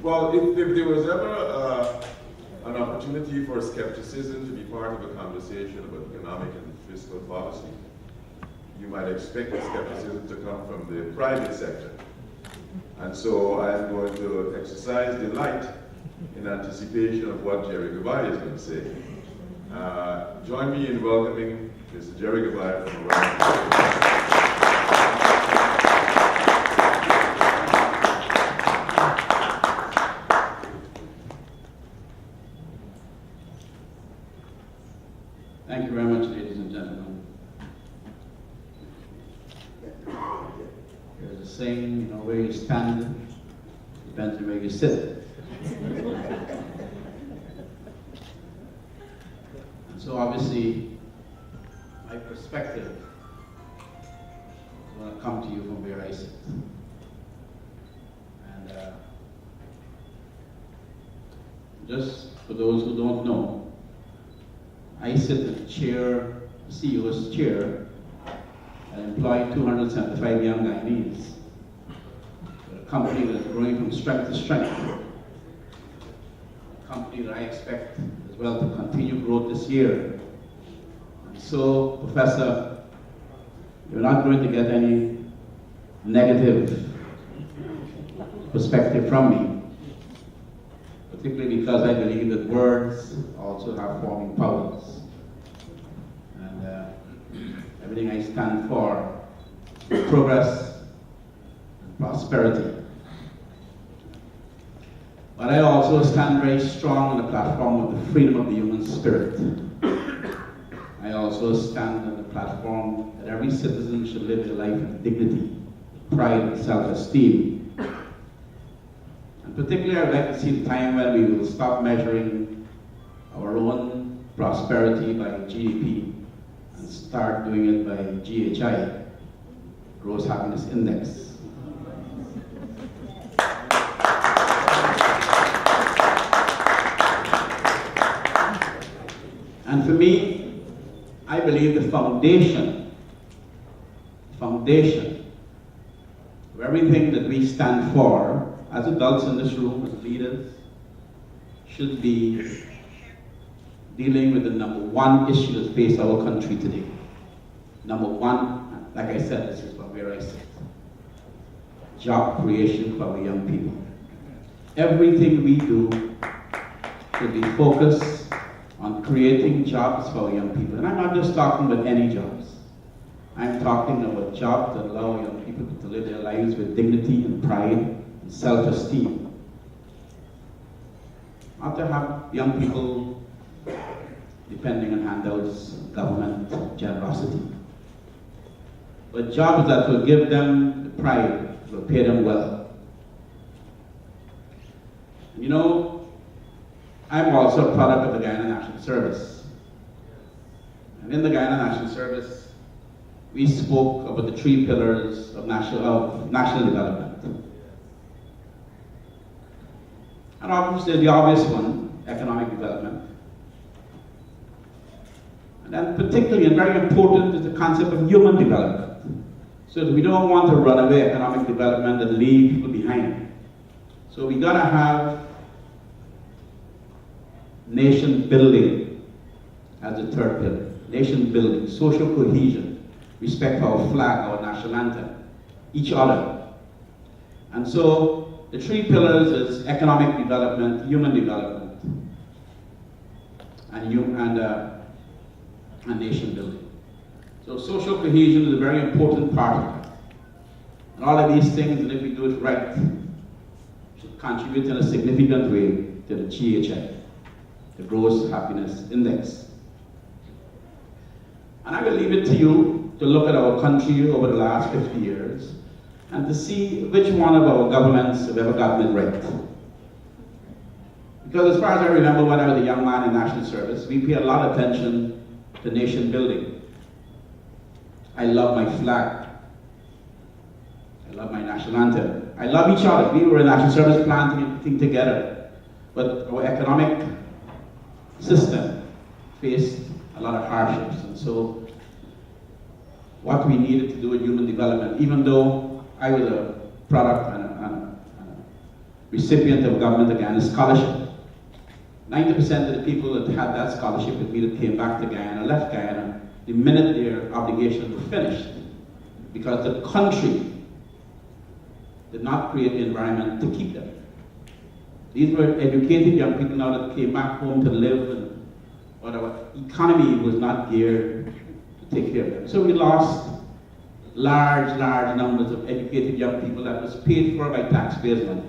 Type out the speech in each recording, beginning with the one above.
Well, if there was ever an opportunity for skepticism to be part of a conversation about economic and fiscal policy, you might expect the skepticism to come from the private sector. And so I am going to exercise delight in anticipation of what Jerry Gouveia is going to say. Join me in welcoming Mr. Jerry Gouveia from around. Thank you very much, ladies and gentlemen. There's a saying, where you stand depends on where you sit. And so obviously, my perspective is going to come to you from where I sit. And just for those who don't know, I sit in the chair, CEO's chair, and employ 275 young Guyanese. A company that is growing from strength to strength. A company that I expect as well to continue growth this year. And so, Professor, you're not going to get any negative perspective from me, particularly because I believe that words also have forming powers. And everything I stand for is progress and prosperity. But I also stand very strong on the platform of the freedom of the human spirit. I also stand on the platform that every citizen should live their life with dignity, pride, and self-esteem. And particularly, I'd like to see the time when we will stop measuring our own prosperity by GDP and start doing it by GHI, Gross Happiness Index. And for me, I believe the foundation of everything that we stand for as adults in this room, as leaders, should be dealing with the number one issue that faces our country today. Number one, like I said, this is from where I sit. Job creation for our young people. Everything we do should be focused on creating jobs for our young people. And I'm not just talking about any jobs. I'm talking about jobs that allow young people to live their lives with dignity and pride and self-esteem. Not to have young people depending on handouts, government generosity. But jobs that will give them the pride, will pay them well. I'm also a product of the Guyana National Service. And in the Guyana National Service, we spoke about the three pillars of national development. And obviously the obvious one, economic development. And then particularly and very important is the concept of human development. So that we don't want to run away economic development and leave people behind. So we gotta have nation building as the third pillar. Nation building, social cohesion, respect for our flag, our national anthem, each other. And so the three pillars is economic development, human development, and nation building. So social cohesion is a very important part of that. And all of these things, and if we do it right, should contribute in a significant way to the GHI, the Gross Happiness Index. And I will leave it to you to look at our country over the last 50 years and to see which one of our governments have ever gotten it right. Because as far as I remember when I was a young man in national service, we paid a lot of attention to nation building. I love my flag. I love my national anthem. I love each other. We were in national service planting everything together. But our economic system faced a lot of hardships. And so what we needed to do in human development, even though I was a product and recipient of Government of Guyana scholarship. 90% of the people that had that scholarship immediately came back to Guyana, left Guyana, the minute their obligations were finished, because the country did not create the environment to keep them. These were educated young people now that came back home to live, and whatever. Economy was not geared to take care of them. So we lost large numbers of educated young people that was paid for by taxpayers' money.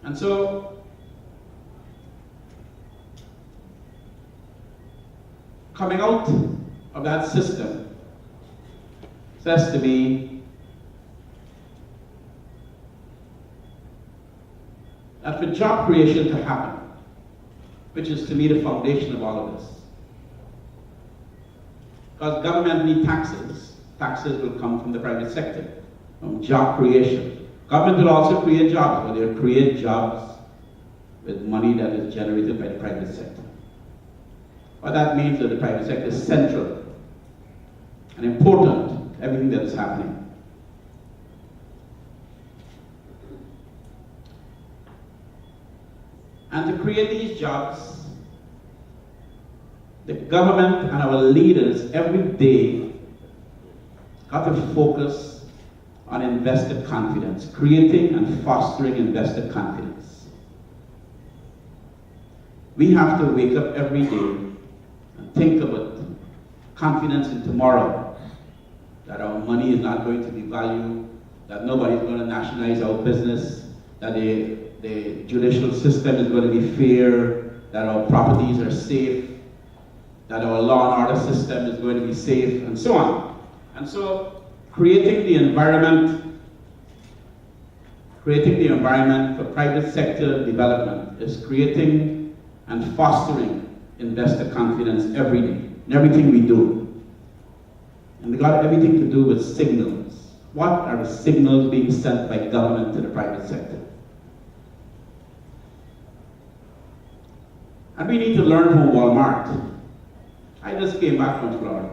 And so, coming out of that system says to me that for job creation to happen, which is to me the foundation of all of this, because government needs taxes, taxes will come from the private sector, from job creation. Government will also create jobs, but they'll create jobs with money that is generated by the private sector. What that means is that the private sector is central and important to everything that is happening. And to create these jobs, the government and our leaders every day got to focus on investor confidence, creating and fostering investor confidence. We have to wake up every day and think about confidence in tomorrow, that our money is not going to be valued, that nobody is going to nationalize our business, that the judicial system is going to be fair, that our properties are safe, that our law and order system is going to be safe, and so on. And so, creating the environment for private sector development is creating and fostering investor confidence every day, in everything we do. And they got everything to do with signals. What are the signals being sent by government to the private sector? And we need to learn from Walmart. I just came back from Florida.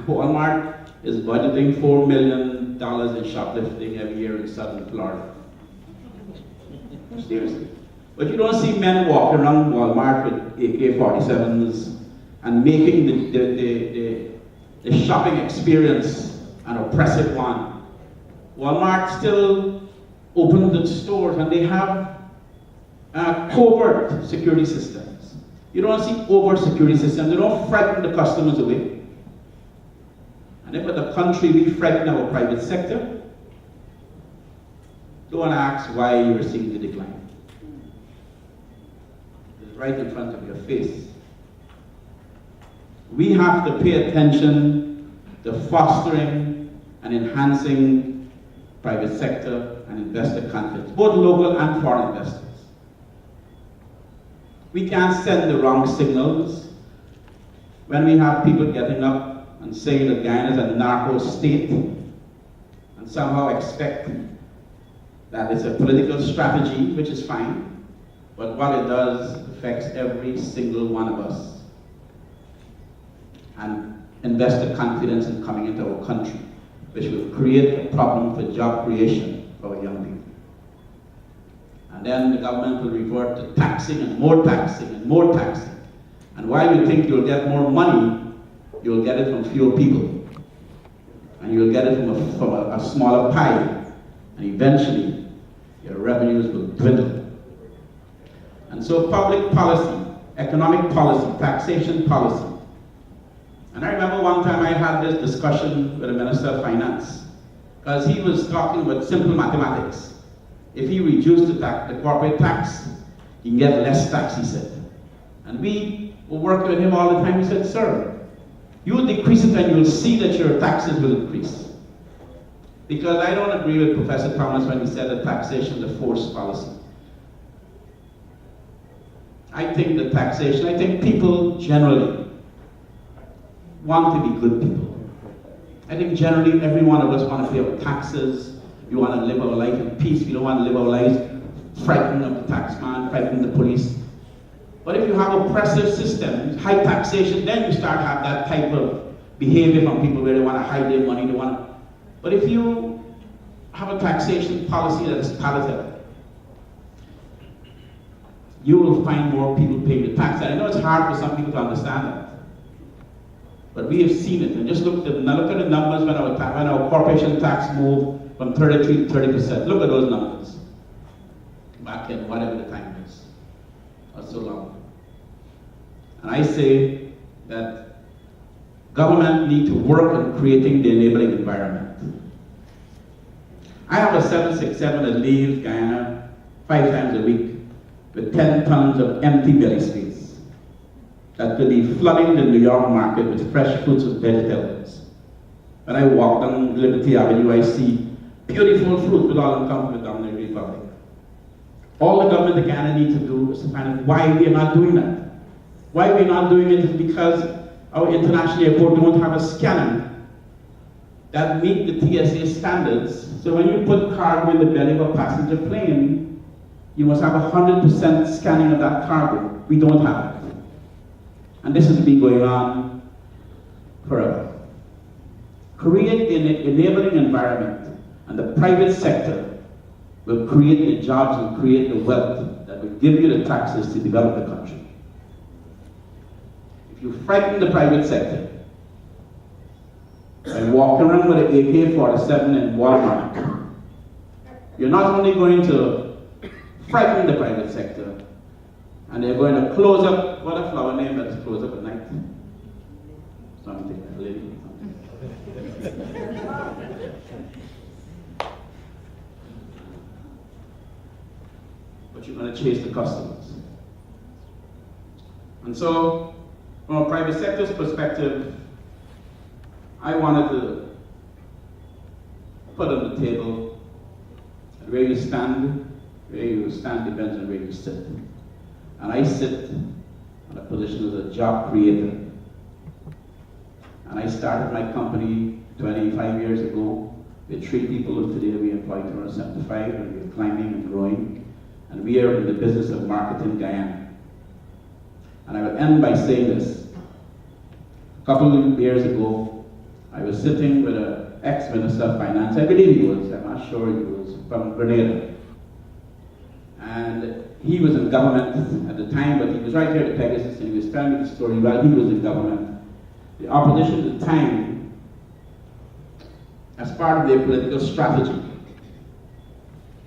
Walmart is budgeting $4 million in shoplifting every year in southern Florida. Seriously. But you don't see men walking around Walmart with AK-47s and making the shopping experience an oppressive one. Walmart still opens its stores and they have covert security systems. You don't see overt security systems. They don't frighten the customers away. And if as a country we frighten our private sector, don't ask why you are seeing the decline. It's right in front of your face. We have to pay attention to fostering and enhancing private sector and investor confidence, both local and foreign investors. We can't send the wrong signals when we have people getting up and saying that Guyana is a narco state and somehow expect that it's a political strategy, which is fine, but what it does affects every single one of us. And investor confidence in coming into our country, which will create a problem for job creation for our young people. And then the government will revert to taxing and more taxing and more taxing. And while you think you'll get more money, you'll get it from fewer people. And you'll get it from a smaller pie. And eventually, your revenues will dwindle. And so public policy, economic policy, taxation policy. And I remember one time I had this discussion with the Minister of Finance, because he was talking about simple mathematics. If he reduced the corporate tax, he can get less tax, he said. And we were working with him all the time. He said, sir, you will decrease it and you'll see that your taxes will increase. Because I don't agree with Professor Thomas when he said that taxation is a forced policy. I think that taxation, I think people generally want to be good people. I think generally every one of us want to pay our taxes. You want to live our life in peace. We don't want to live our lives frightened of the tax man, frightened of the police. But if you have oppressive systems, high taxation, then you start to have that type of behavior from people where they want to hide their money. But if you have a taxation policy that is palatable, you will find more people paying the tax. And I know it's hard for some people to understand that, but we have seen it. And just look at the numbers when our corporation tax moved from 33 to 30%. Look at those numbers back in whatever the time is, not so long. And I say that government need to work on creating the enabling environment. I have a 767 that leaves Guyana 5 times a week with 10 tons of empty belly space that could be flooding the New York market with fresh fruits and vegetables. When I walk down Liberty Avenue, I see beautiful fruit with all them come from the Dominican Republic. All the government of Guyana needs to do is to find out why we are not doing that. Why we're not doing it is because our international airport don't have a scanner that meet the TSA standards. So when you put cargo in the belly of a passenger plane, you must have 100% scanning of that cargo. We don't have it. And this has been going on forever. Create an enabling environment, and the private sector will create the jobs and create the wealth that will give you the taxes to develop the country. If you frighten the private sector by walking around with an AK-47 in Walmart, you're not only going to frighten the private sector, and they're going to close up, what a flower name that is closed up at night? Something, a lady. But you're going to chase the customers. And so, from a private sector's perspective, I wanted to put on the table where you stand depends on where you sit. And I sit in a position as a job creator. And I started my company 25 years ago with 3 people, and today we employ 275, and we're climbing and growing. And we are in the business of marketing Guyana. And I will end by saying this. A couple of years ago, I was sitting with an ex-minister of finance. I believe he was, I'm not sure he was, from Grenada. And he was in government at the time, but he was right here at Pegasus, and he was telling me the story while he was in government. The opposition at the time, as part of their political strategy,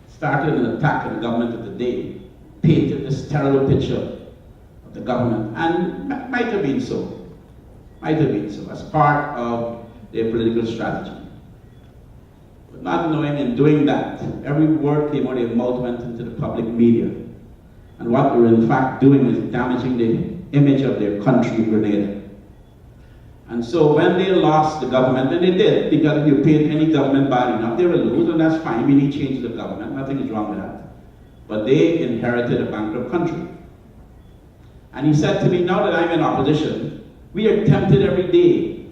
started an attack on the government of the day, painted this terrible picture of the government, and might have been so, as part of their political strategy. But not knowing and doing that, every word came out of their mouth went into the public media. And what they were in fact doing is damaging the image of their country, Grenada. And so when they lost the government, and they did, because if you paid any government bad enough, they will lose, and that's fine. We need changes of government, nothing is wrong with that. But they inherited a bankrupt country. And he said to me, now that I'm in opposition, we are tempted every day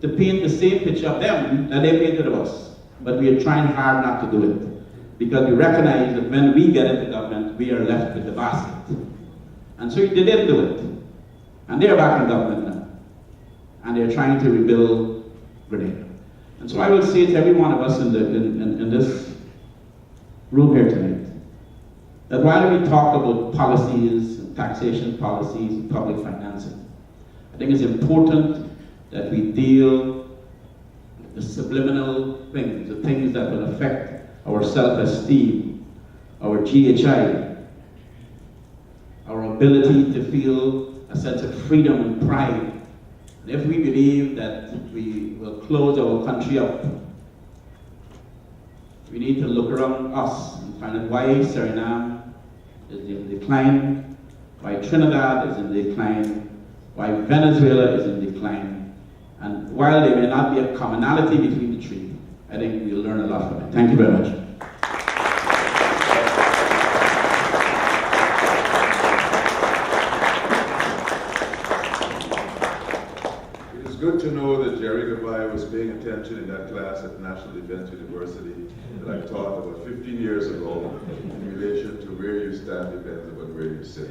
to paint the same picture of them that they painted of us. But we are trying hard not to do it, because we recognize that when we get into government, we are left with the basket. And so they didn't do it. And they're back in government now. And they're trying to rebuild Grenada. And so I will say to every one of us in this room here tonight, that while we talk about policies, and taxation policies, and public financing, I think it's important that we deal with the subliminal things, the things that will affect our self-esteem, our GHI, our ability to feel a sense of freedom and pride. And if we believe that we will close our country up, we need to look around us and find out why Suriname is in decline, why Trinidad is in decline, why Venezuela is in decline. And while there may not be a commonality between the 3, I think we'll learn a lot from it. Thank you very much. It's good to know that Jerry Gouveia was paying attention in that class at National Defense University that I taught about 15 years ago in relation to where you stand depends on where you sit.